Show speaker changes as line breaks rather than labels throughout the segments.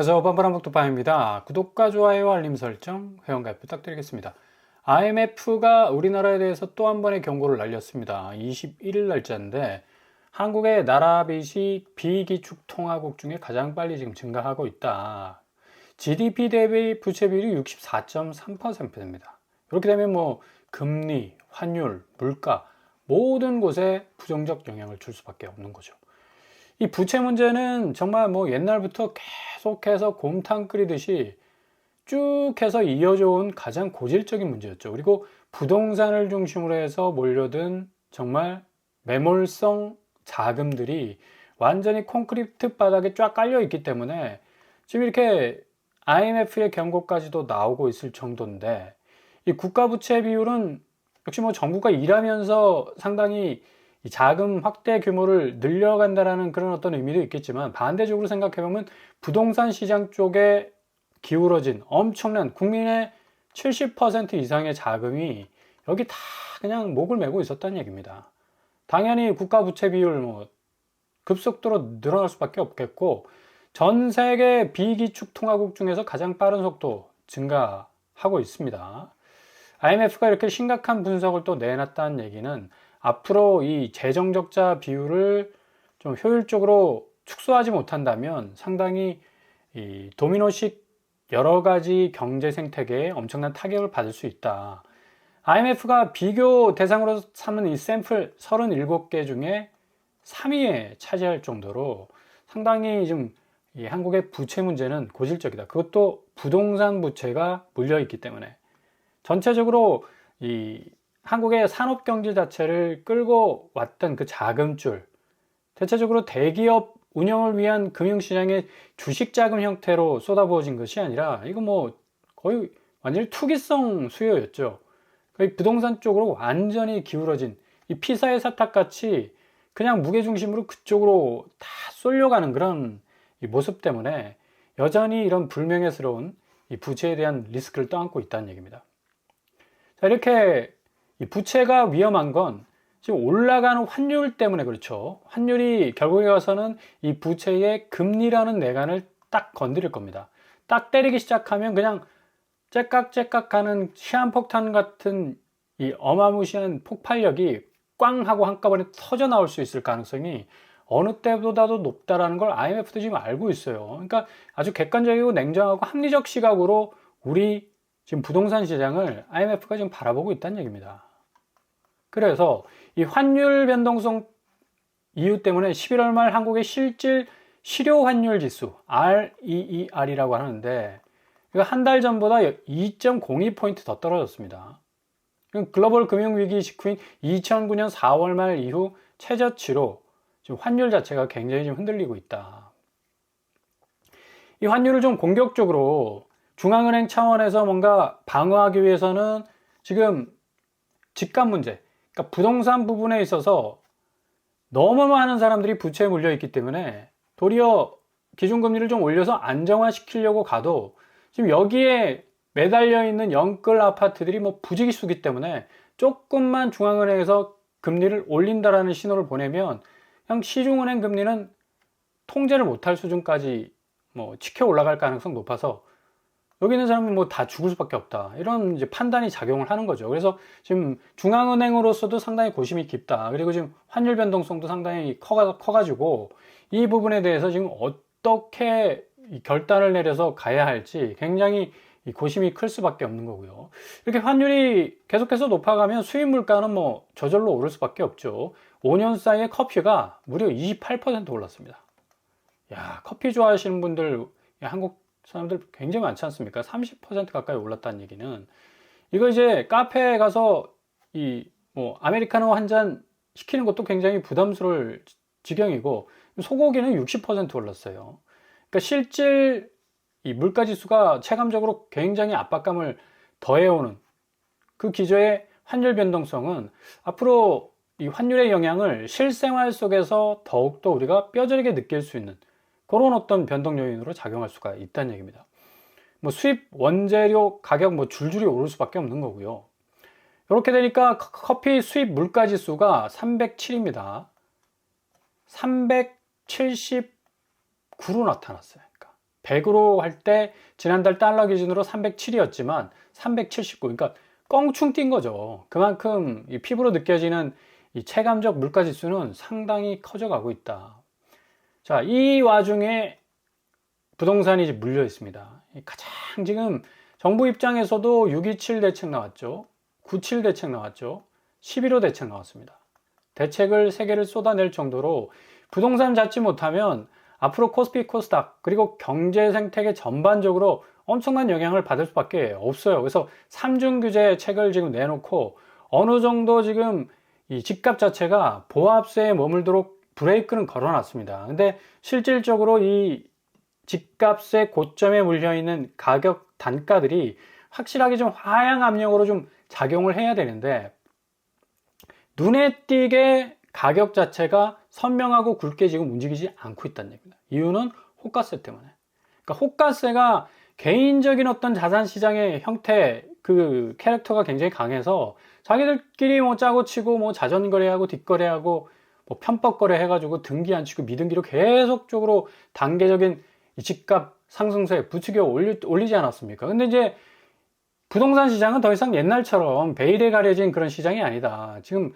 안녕하세요. 뻔뻔한북두방입니다. 구독과 좋아요, 알림 설정, 회원가입 부탁드리겠습니다. IMF가 우리나라에 대해서 또 한 번의 경고를 날렸습니다. 21일 날짜인데 한국의 나라 빚이 비기축 통화국 중에 가장 빨리 지금 증가하고 있다. GDP 대비 부채 비율이 64.3%입니다. 이렇게 되면 금리, 환율, 물가 모든 곳에 부정적 영향을 줄 수밖에 없는 거죠. 이 부채 문제는 정말 옛날부터 계속해서 곰탕 끓이듯이 쭉 해서 이어져 온 가장 고질적인 문제였죠. 그리고 부동산을 중심으로 해서 몰려든 정말 매몰성 자금들이 완전히 콘크리트 바닥에 쫙 깔려 있기 때문에 지금 이렇게 IMF의 경고까지도 나오고 있을 정도인데, 이 국가 부채 비율은 역시 정부가 일하면서 상당히 이 자금 확대 규모를 늘려간다라는 그런 어떤 의미도 있겠지만, 반대적으로 생각해보면 부동산 시장 쪽에 기울어진 엄청난 국민의 70% 이상의 자금이 여기 다 그냥 목을 메고 있었다는 얘기입니다. 당연히 국가 부채 비율 급속도로 늘어날 수밖에 없겠고, 전 세계 비기축 통화국 중에서 가장 빠른 속도 증가하고 있습니다. IMF가 이렇게 심각한 분석을 또 내놨다는 얘기는 앞으로 이 재정적자 비율을 좀 효율적으로 축소하지 못한다면 상당히 이 도미노식 여러 가지 경제 생태계에 엄청난 타격을 받을 수 있다. IMF가 비교 대상으로 삼은 이 샘플 37개 중에 3위에 차지할 정도로 상당히 좀 이 한국의 부채 문제는 고질적이다. 그것도 부동산 부채가 물려 있기 때문에 전체적으로 이 한국의 산업 경제 자체를 끌고 왔던 그 자금줄, 대체적으로 대기업 운영을 위한 금융시장의 주식 자금 형태로 쏟아부어진 것이 아니라 이거 거의 완전히 투기성 수요였죠. 거의 부동산 쪽으로 완전히 기울어진 이 피사의 사탁 같이 그냥 무게중심으로 그쪽으로 다 쏠려가는 그런 이 모습 때문에 여전히 이런 불명예스러운 이 부채에 대한 리스크를 떠안고 있다는 얘기입니다. 자, 이렇게 이 부채가 위험한 건 지금 올라가는 환율 때문에 그렇죠. 환율이 결국에 가서는 이 부채의 금리라는 내관을 딱 건드릴 겁니다. 딱 때리기 시작하면 그냥 째깍째깍 하는 시한폭탄 같은 이 어마무시한 폭발력이 꽝 하고 한꺼번에 터져 나올 수 있을 가능성이 어느 때보다도 높다라는 걸 IMF도 지금 알고 있어요. 그러니까 아주 객관적이고 냉정하고 합리적 시각으로 우리 지금 부동산 시장을 IMF가 지금 바라보고 있다는 얘기입니다. 그래서 이 환율 변동성 이유 때문에 11월 말 한국의 실질 실효 환율 지수 REER이라고 하는데 이거 한 달 전보다 2.02포인트 더 떨어졌습니다. 글로벌 금융위기 직후인 2009년 4월 말 이후 최저치로 지금 환율 자체가 굉장히 좀 흔들리고 있다. 이 환율을 좀 공격적으로 중앙은행 차원에서 뭔가 방어하기 위해서는 지금 집값 문제, 그러니까 부동산 부분에 있어서 너무 많은 사람들이 부채에 물려 있기 때문에 도리어 기준금리를 좀 올려서 안정화시키려고 가도 지금 여기에 매달려 있는 영끌 아파트들이 부지기수기 때문에 조금만 중앙은행에서 금리를 올린다라는 신호를 보내면 그냥 시중은행 금리는 통제를 못할 수준까지 치켜 올라갈 가능성 높아서 여기 있는 사람은 다 죽을 수밖에 없다. 이런 이제 판단이 작용을 하는 거죠. 그래서 지금 중앙은행으로서도 상당히 고심이 깊다. 그리고 지금 환율 변동성도 상당히 커가지고 이 부분에 대해서 지금 어떻게 결단을 내려서 가야 할지 굉장히 고심이 클 수밖에 없는 거고요. 이렇게 환율이 계속해서 높아가면 수입 물가는 저절로 오를 수밖에 없죠. 5년 사이에 커피가 무려 28% 올랐습니다. 야, 커피 좋아하시는 분들 한국 사람들 굉장히 많지 않습니까? 30% 가까이 올랐다는 얘기는 이거 이제 카페에 가서 아메리카노 한 잔 시키는 것도 굉장히 부담스러울 지경이고 소고기는 60% 올랐어요. 그러니까 실질 이 물가 지수가 체감적으로 굉장히 압박감을 더해오는 그 기저의 환율 변동성은 앞으로 이 환율의 영향을 실생활 속에서 더욱더 우리가 뼈저리게 느낄 수 있는 그런 어떤 변동 요인으로 작용할 수가 있다는 얘기입니다. 수입 원재료 가격 줄줄이 오를 수밖에 없는 거고요. 이렇게 되니까 커피 수입 물가 지수가 307입니다. 379로 나타났어요. 그러니까 100으로 할 때 지난달 달러 기준으로 307이었지만 379, 그러니까 껑충 뛴 거죠. 그만큼 이 피부로 느껴지는 이 체감적 물가 지수는 상당히 커져가고 있다. 자, 이 와중에 부동산이 이제 물려 있습니다. 가장 지금 정부 입장에서도 627 대책 나왔죠. 97 대책 나왔죠. 11호 대책 나왔습니다. 대책을 세 개를 쏟아낼 정도로 부동산 잡지 못하면 앞으로 코스피 코스닥 그리고 경제 생태계 전반적으로 엄청난 영향을 받을 수밖에 없어요. 그래서 3중 규제 책을 지금 내놓고 어느 정도 지금 이 집값 자체가 보합세에 머물도록 브레이크는 걸어놨습니다. 근데 실질적으로 이 집값의 고점에 물려있는 가격 단가들이 확실하게 좀 하향 압력으로 좀 작용을 해야 되는데 눈에 띄게 가격 자체가 선명하고 굵게 지금 움직이지 않고 있다는 얘기입니다. 이유는 호가세 때문에. 그러니까 호가세가 개인적인 어떤 자산 시장의 형태, 그 캐릭터가 굉장히 강해서 자기들끼리 뭐 짜고 치고 뭐 자전거래하고 뒷거래하고 뭐 편법거래 해가지고 등기 안 치고 미등기로 계속적으로 단계적인 이 집값 상승세에 부추겨 올리지 않았습니까? 근데 이제 부동산 시장은 더 이상 옛날처럼 베일에 가려진 그런 시장이 아니다. 지금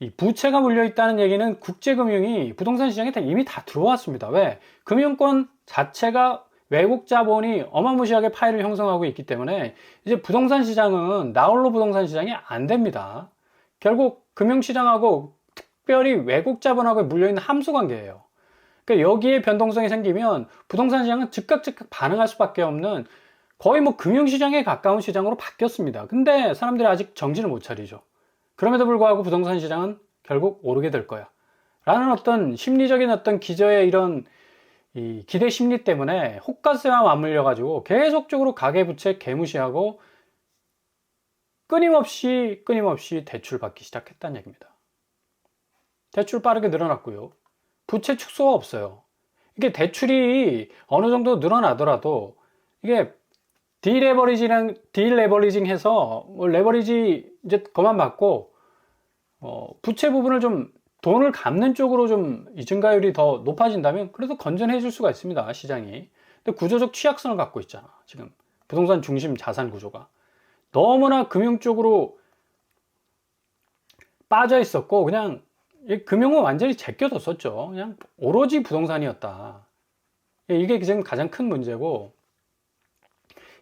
이 부채가 물려 있다는 얘기는 국제금융이 부동산 시장에 이미 다 들어왔습니다. 왜? 금융권 자체가 외국 자본이 어마무시하게 파이를 형성하고 있기 때문에 이제 부동산 시장은 나홀로 부동산 시장이 안 됩니다. 결국 금융시장하고 특별히 외국 자본하고 물려있는 함수 관계예요. 그러니까 여기에 변동성이 생기면 부동산 시장은 즉각 반응할 수밖에 없는 거의 뭐 금융시장에 가까운 시장으로 바뀌었습니다. 근데 사람들이 아직 정신을 못 차리죠. 그럼에도 불구하고 부동산 시장은 결국 오르게 될 거야. 라는 어떤 심리적인 어떤 기저의 이런 이 기대 심리 때문에 호가세와 맞물려 가지고 계속적으로 가계부채 개무시하고 끊임없이 대출 받기 시작했다는 얘기입니다. 대출 빠르게 늘어났고요. 부채 축소가 없어요. 이게 대출이 어느 정도 늘어나더라도 이게 딜레버리징 해서 뭐 레버리지 이제 그만 받고 부채 부분을 좀 돈을 갚는 쪽으로 좀 이 증가율이 더 높아진다면 그래도 건전해질 수가 있습니다. 시장이. 근데 구조적 취약성을 갖고 있잖아. 지금 부동산 중심 자산 구조가 너무나 금융 쪽으로 빠져 있었고 그냥 금융은 완전히 제껴뒀었죠. 그냥 오로지 부동산이었다. 이게 지금 가장 큰 문제고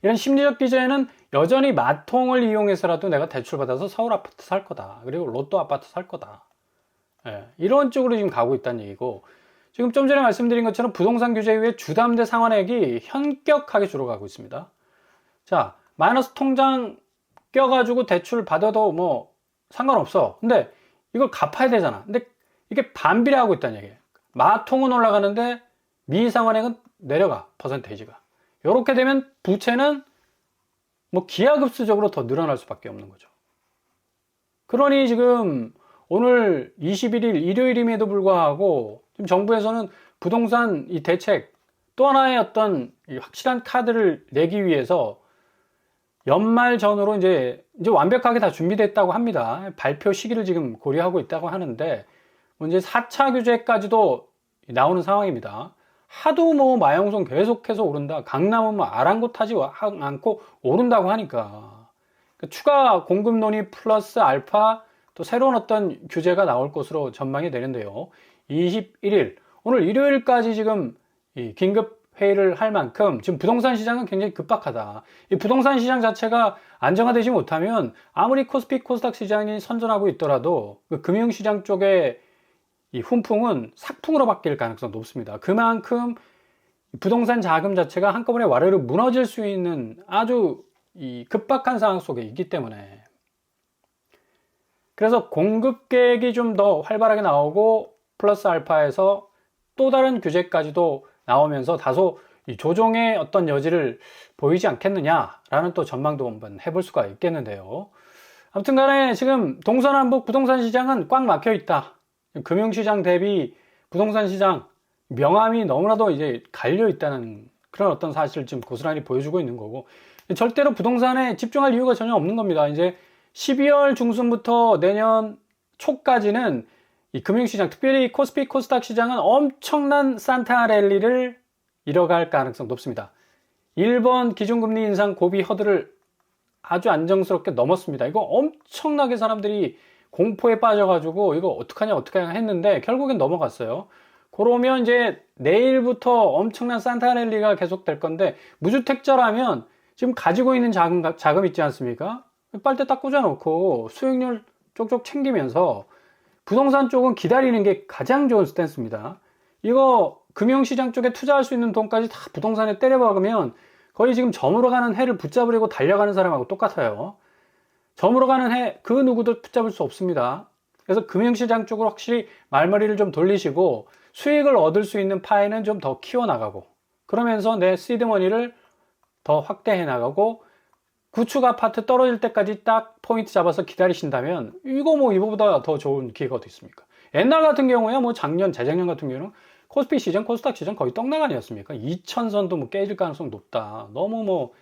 이런 심리적 기저에는 여전히 마통을 이용해서라도 내가 대출받아서 서울 아파트 살 거다. 그리고 로또 아파트 살 거다. 이런 쪽으로 지금 가고 있다는 얘기고 지금 좀 전에 말씀드린 것처럼 부동산 규제 이후에 주담대 상환액이 현격하게 줄어가고 있습니다. 자, 마이너스 통장 껴가지고 대출 받아도 뭐 상관없어. 근데 이걸 갚아야 되잖아. 근데 이게 반비례하고 있다는 얘기예요. 마통은 올라가는데 미상환액은 내려가, 퍼센테이지가. 이렇게 되면 부채는 뭐 기하급수적으로 더 늘어날 수밖에 없는 거죠. 그러니 지금 오늘 21일 일요일임에도 불구하고 지금 정부에서는 부동산 이 대책 또 하나의 어떤 확실한 카드를 내기 위해서 연말 전후로 이제 완벽하게 다 준비됐다고 합니다. 발표 시기를 지금 고려하고 있다고 하는데 이제 4차 규제까지도 나오는 상황입니다. 하도 뭐 마용성 계속해서 오른다. 강남은 뭐 아랑곳하지 않고 오른다고 하니까 추가 공급 논의 플러스 알파 또 새로운 어떤 규제가 나올 것으로 전망이 되는데요. 21일 오늘 일요일까지 지금 이 긴급 회의를 할 만큼 지금 부동산 시장은 굉장히 급박하다. 이 부동산 시장 자체가 안정화되지 못하면 아무리 코스피 코스닥 시장이 선전하고 있더라도 그 금융시장 쪽에 이 훈풍은 삭풍으로 바뀔 가능성이 높습니다. 그만큼 부동산 자금 자체가 한꺼번에 와르르 무너질 수 있는 아주 이 급박한 상황 속에 있기 때문에 그래서 공급 계획이 좀 더 활발하게 나오고 플러스 알파에서 또 다른 규제까지도 나오면서 다소 이 조정의 어떤 여지를 보이지 않겠느냐라는 또 전망도 한번 해볼 수가 있겠는데요. 아무튼 간에 지금 동서남북 부동산 시장은 꽉 막혀 있다. 금융시장 대비 부동산 시장 명암이 너무나도 이제 갈려 있다는 그런 어떤 사실을 지금 고스란히 보여주고 있는 거고 절대로 부동산에 집중할 이유가 전혀 없는 겁니다. 이제 12월 중순부터 내년 초까지는 이 금융시장 특별히 코스피 코스닥 시장은 엄청난 산타 랠리를 이뤄갈 가능성 높습니다. 일본 기준금리 인상 고비 허들을 아주 안정스럽게 넘었습니다. 이거 엄청나게 사람들이 공포에 빠져가지고 이거 어떡하냐 했는데 결국엔 넘어갔어요. 그러면 이제 내일부터 엄청난 산타랠리가 계속될 건데, 무주택자라면 지금 가지고 있는 자금 있지 않습니까? 빨대 딱 꽂아놓고 수익률 쪽쪽 챙기면서 부동산 쪽은 기다리는 게 가장 좋은 스탠스입니다. 이거 금융시장 쪽에 투자할 수 있는 돈까지 다 부동산에 때려박으면 거의 지금 저물어 가는 해를 붙잡으려고 달려가는 사람하고 똑같아요. 저물어 가는 해 그 누구도 붙잡을 수 없습니다. 그래서 금융시장 쪽으로 확실히 말머리를 좀 돌리시고 수익을 얻을 수 있는 파이는 좀 더 키워나가고, 그러면서 내 시드머니를 더 확대해 나가고, 구축 아파트 떨어질 때까지 딱 포인트 잡아서 기다리신다면 이거 뭐 이거보다 더 좋은 기회가 어디 있습니까? 옛날 같은 경우에 뭐 작년, 재작년 같은 경우는 코스피 시장, 코스닥 시장 거의 떡나간이었습니까? 2000선도 뭐 깨질 가능성 높다. 너무 뭐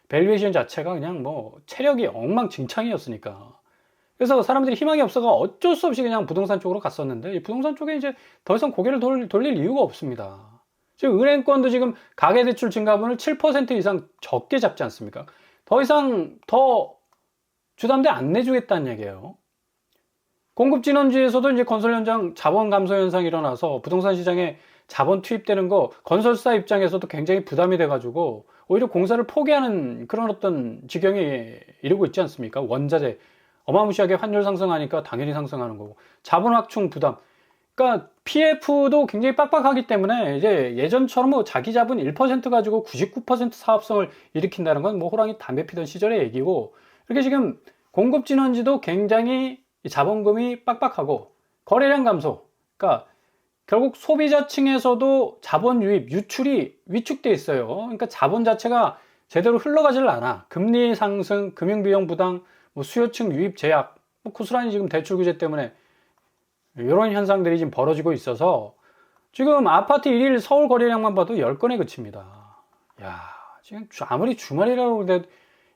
밸류에이션 자체가 그냥 뭐 체력이 엉망진창이었으니까. 그래서 사람들이 희망이 없어가 어쩔 수 없이 그냥 부동산 쪽으로 갔었는데, 이 부동산 쪽에 이제 더 이상 고개를 돌릴 이유가 없습니다. 지금 은행권도 지금 가계대출 증가분을 7% 이상 적게 잡지 않습니까? 더 이상 더 주담대 안 내주겠다는 얘기예요. 공급진원지에서도 이제 건설 현장 자본 감소 현상이 일어나서 부동산 시장에 자본 투입되는 거 건설사 입장에서도 굉장히 부담이 돼가지고 오히려 공사를 포기하는 그런 어떤 지경에 이르고 있지 않습니까? 원자재 어마무시하게 환율 상승하니까 당연히 상승하는 거고, 자본 확충 부담. 그러니까 PF도 굉장히 빡빡하기 때문에 이제 예전처럼 뭐 자기 자본 1% 가지고 99% 사업성을 일으킨다는 건 뭐 호랑이 담배 피던 시절의 얘기고, 이렇게 지금 공급 진원지도 굉장히 자본금이 빡빡하고 거래량 감소. 그러니까 결국 소비자층에서도 자본 유입, 유출이 위축돼 있어요. 그러니까 자본 자체가 제대로 흘러가질 않아. 금리 상승, 금융비용 부담, 뭐 수요층 유입 제약, 뭐 고스란히 지금 대출 규제 때문에 이런 현상들이 지금 벌어지고 있어서 지금 아파트 1일 서울 거래량만 봐도 10건에 그칩니다. 야, 지금 아무리 주말이라고 해도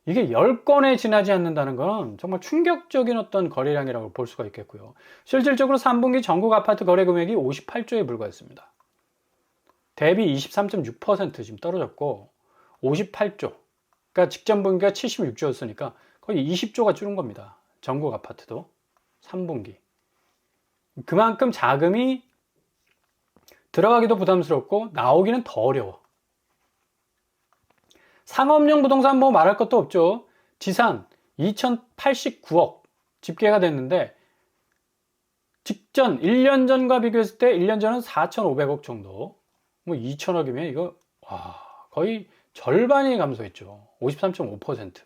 이게 10건에 지나지 않는다는 건 정말 충격적인 어떤 거래량이라고 볼 수가 있겠고요. 실질적으로 3분기 전국 아파트 거래 금액이 58조에 불과했습니다. 대비 23.6% 지금 떨어졌고 58조. 그러니까 직전 분기가 76조였으니까 거의 20조가 줄은 겁니다. 전국 아파트도 3분기. 그만큼 자금이 들어가기도 부담스럽고 나오기는 더 어려워. 상업용 부동산 뭐 말할 것도 없죠. 지산 2089억 집계가 됐는데, 직전 1년 전과 비교했을 때 1년 전은 4,500억 정도. 뭐 2천억이면 이거 거의 절반이 감소했죠. 53.5%.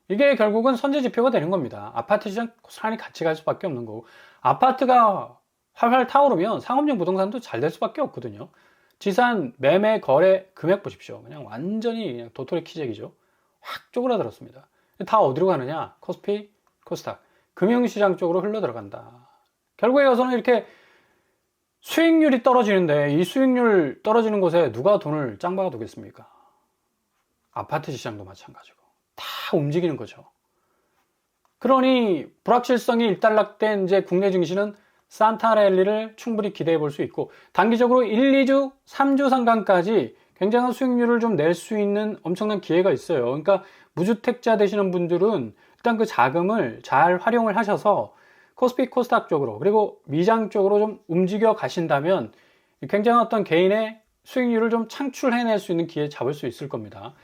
이게 결국은 선제 지표가 되는 겁니다. 아파트 시장 고스란히 같이 갈 수밖에 없는 거고, 아파트가 활활 타오르면 상업용 부동산도 잘 될 수밖에 없거든요. 지산 매매 거래 금액 보십시오. 그냥 완전히 그냥 도토리 키재기죠. 확 쪼그라들었습니다. 다 어디로 가느냐? 코스피, 코스닥, 금융시장 쪽으로 흘러 들어간다. 결국에 가서는 이렇게 수익률이 떨어지는데, 이 수익률 떨어지는 곳에 누가 돈을 짱 박아 두겠습니까? 아파트 시장도 마찬가지고 다 움직이는 거죠. 그러니 불확실성이 일단락된 이제 국내 증시는 산타랠리를 충분히 기대해 볼 수 있고, 단기적으로 1, 2주, 3주 상간까지 굉장한 수익률을 좀 낼 수 있는 엄청난 기회가 있어요. 그러니까 무주택자 되시는 분들은 일단 그 자금을 잘 활용을 하셔서 코스피 코스닥 쪽으로, 그리고 미장 쪽으로 좀 움직여 가신다면 굉장한 어떤 개인의 수익률을 좀 창출해낼 수 있는 기회 잡을 수 있을 겁니다.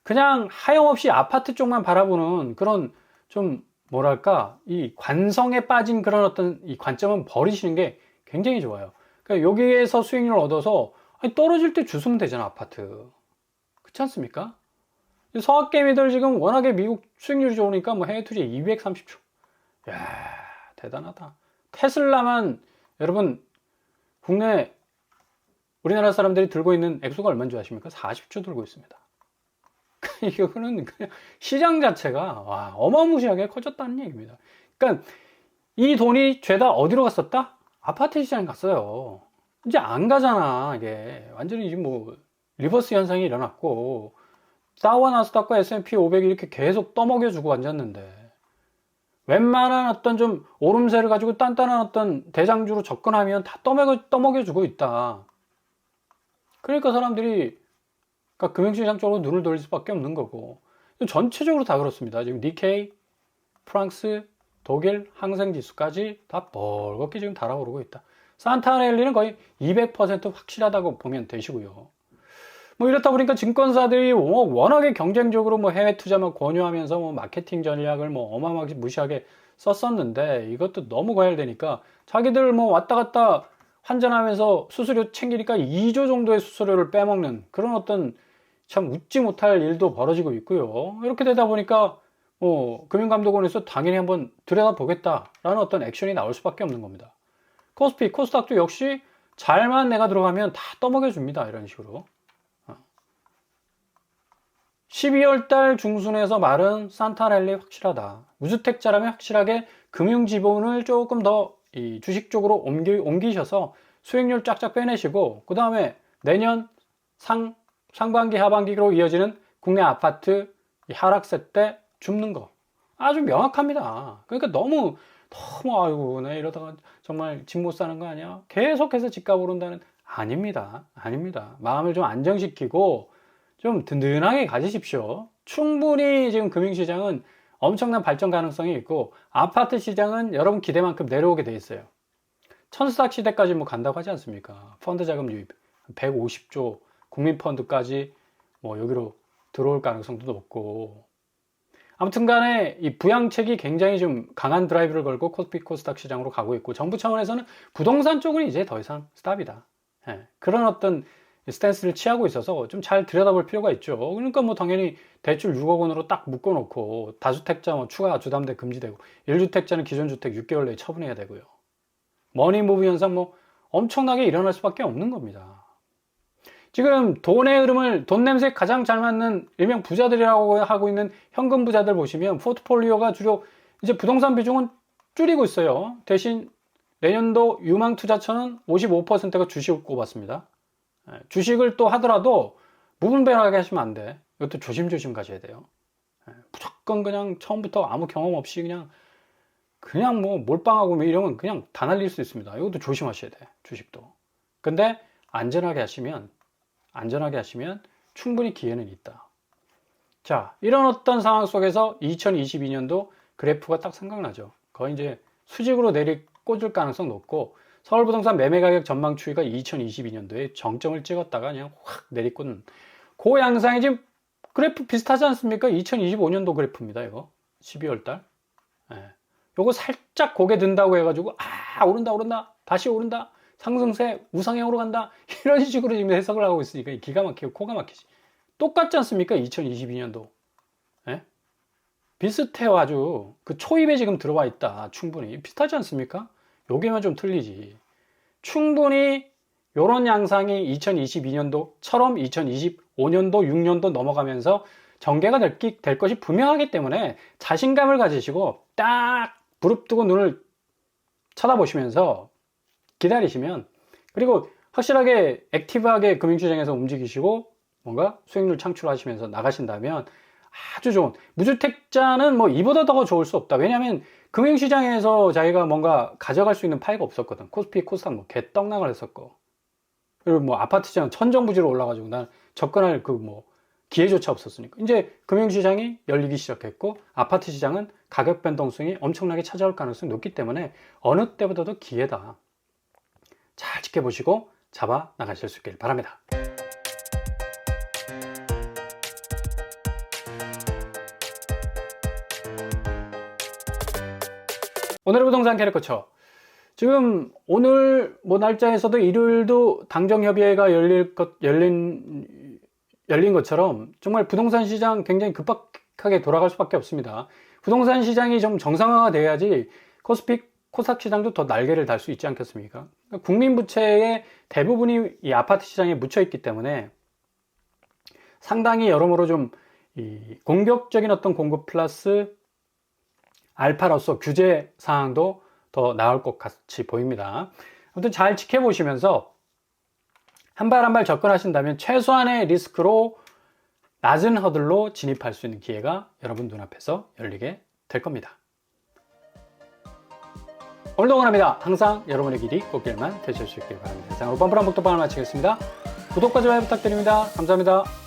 그냥 하염없이 아파트 쪽만 바라보는 그런 좀 뭐랄까, 이 관성에 빠진 그런 어떤 이 관점은 버리시는 게 굉장히 좋아요. 그러니까 여기에서 수익률을 얻어서 떨어질 때 주스면 되잖아, 아파트. 그렇지 않습니까? 서학개미들 지금 워낙에 미국 수익률이 좋으니까 뭐 해외 투자 230조. 야, 대단하다. 테슬라만 여러분 국내 우리나라 사람들이 들고 있는 액수가 얼마인 줄 아십니까? 40조 들고 있습니다. 이거는 그냥 시장 자체가 어마무시하게 커졌다는 얘기입니다. 그러니까 이 돈이 죄다 어디로 갔었다? 아파트 시장에 갔어요. 이제 안 가잖아. 이게 완전히 지금 뭐 리버스 현상이 일어났고, 다우와 나스닥과 S&P 500이 이렇게 계속 떠먹여주고 앉았는데, 웬만한 어떤 좀 오름세를 가지고 단단한 어떤 대장주로 접근하면 다 떠먹여주고 있다. 그러니까 사람들이 그러니까 금융시장 쪽으로 눈을 돌릴 수밖에 없는 거고, 전체적으로 다 그렇습니다. 지금 니케이, 프랑스, 독일 항생지수까지 다 벌겋게 지금 달아오르고 있다. 산타넬리는 거의 200% 확실하다고 보면 되시고요. 뭐 이렇다 보니까 증권사들이 워낙에 경쟁적으로 뭐 해외 투자만 권유하면서 뭐 마케팅 전략을 뭐 어마어마하게 무시하게 썼었는데, 이것도 너무 과열되니까 자기들 뭐 왔다 갔다 환전하면서 수수료 챙기니까 2조 정도의 수수료를 빼먹는 그런 어떤 참 웃지 못할 일도 벌어지고 있고요. 이렇게 되다 보니까 뭐 금융감독원에서 당연히 한번 들여다보겠다라는 어떤 액션이 나올 수밖에 없는 겁니다. 코스피, 코스닥도 역시 잘만 내가 들어가면 다 떠먹여 줍니다. 이런 식으로. 12월 달 중순에서 말은 산타랠리 확실하다. 무주택자라면 확실하게 금융지분을 조금 더 이 주식 쪽으로 옮기셔서 수익률 쫙쫙 빼내시고, 그 다음에 내년 상반기, 하반기로 이어지는 국내 아파트 하락세 때 줍는 거. 아주 명확합니다. 그러니까 너무, 아이고, 내 이러다가 정말 집 못 사는 거 아니야? 계속해서 집값 오른다는, 아닙니다. 아닙니다. 마음을 좀 안정시키고, 좀 든든하게 가지십시오. 충분히 지금 금융시장은 엄청난 발전 가능성이 있고, 아파트 시장은 여러분 기대만큼 내려오게 돼 있어요. 천스탁 시대까지 뭐 간다고 하지 않습니까? 펀드 자금 유입 150조, 국민펀드까지 뭐 여기로 들어올 가능성도 높고, 아무튼 간에 이 부양책이 굉장히 좀 강한 드라이브를 걸고 코스피, 코스닥 시장으로 가고 있고, 정부 차원에서는 부동산 쪽은 이제 더 이상 스탑이다. 그런 어떤 스탠스를 취하고 있어서 좀 잘 들여다볼 필요가 있죠. 그러니까 뭐 당연히 대출 6억 원으로 딱 묶어놓고, 다주택자 뭐 추가 주담대 금지되고, 1주택자는 기존 주택 6개월 내에 처분해야 되고요. 머니무브 현상 뭐 엄청나게 일어날 수밖에 없는 겁니다. 지금 돈의 흐름을, 돈 냄새 가장 잘 맞는 일명 부자들이라고 하고 있는 현금 부자들 보시면 포트폴리오가 주로 이제 부동산 비중은 줄이고 있어요. 대신 내년도 유망투자처는 55%가 주식을 꼽았습니다. 주식을 또 하더라도 무분별하게 하시면 안 돼. 이것도 조심조심 가셔야 돼요. 무조건 그냥 처음부터 아무 경험 없이 그냥 뭐 몰빵하고 뭐 이러면 그냥 다 날릴 수 있습니다. 이것도 조심하셔야 돼. 주식도. 근데 안전하게 하시면 충분히 기회는 있다. 자, 이런 어떤 상황 속에서 2022년도 그래프가 딱 생각나죠. 거의 이제 수직으로 꽂을 가능성 높고, 서울부동산 매매가격 전망 추이가 2022년도에 정점을 찍었다가 그냥 확 내리꽂는 그 양상이 지금 그래프 비슷하지 않습니까? 2025년도 그래프입니다. 이거 12월달. 요거 살짝 고개 든다고 해가지고 오른다 다시 오른다, 상승세 우상향으로 간다, 이런 식으로 지금 해석을 하고 있으니까 기가 막히고 코가 막히지. 똑같지 않습니까? 2022년도 비슷해요. 아주 그 초입에 지금 들어와 있다. 충분히 비슷하지 않습니까? 요게만 좀 틀리지. 충분히 요런 양상이 2022년도처럼 2025년도 6년도 넘어가면서 전개가 될 것이 분명하기 때문에 자신감을 가지시고 딱 부릅뜨고 눈을 쳐다보시면서 기다리시면, 그리고 확실하게 액티브하게 금융시장에서 움직이시고 뭔가 수익률 창출하시면서 나가신다면 아주 좋은, 무주택자는 뭐 이보다 더 좋을 수 없다. 왜냐하면 금융시장에서 자기가 뭔가 가져갈 수 있는 파이가 없었거든. 코스피, 코스닥 뭐 개떡락을 했었고, 그리고 뭐 아파트 시장 천정부지로 올라가지고 난 접근할 그 뭐 기회조차 없었으니까. 이제 금융시장이 열리기 시작했고, 아파트 시장은 가격 변동성이 엄청나게 찾아올 가능성이 높기 때문에 어느 때보다도 기회다. 잘 지켜보시고 잡아 나가실 수 있길 바랍니다. 오늘의 부동산 캐릭터처. 지금 오늘 뭐 날짜에서도 일요일도 당정협의회가 열린 것처럼 정말 부동산 시장 굉장히 급박하게 돌아갈 수밖에 없습니다. 부동산 시장이 좀 정상화가 돼야지 코스피, 코스닥 시장도 더 날개를 달 수 있지 않겠습니까? 그러니까 국민 부채의 대부분이 이 아파트 시장에 묻혀 있기 때문에 상당히 여러모로 좀 이 공격적인 어떤 공급 플러스 알파로서 규제 사항도 더 나올 것 같이 보입니다. 아무튼 잘 지켜보시면서 한 발 한 발 접근하신다면 최소한의 리스크로 낮은 허들로 진입할 수 있는 기회가 여러분 눈앞에서 열리게 될 겁니다. 오늘도 응원합니다. 항상 여러분의 길이 꽃길만 되실 수 있길 바랍니다. 이상으로 뻔뻔한 복도방을 마치겠습니다. 구독과 좋아요 부탁드립니다. 감사합니다.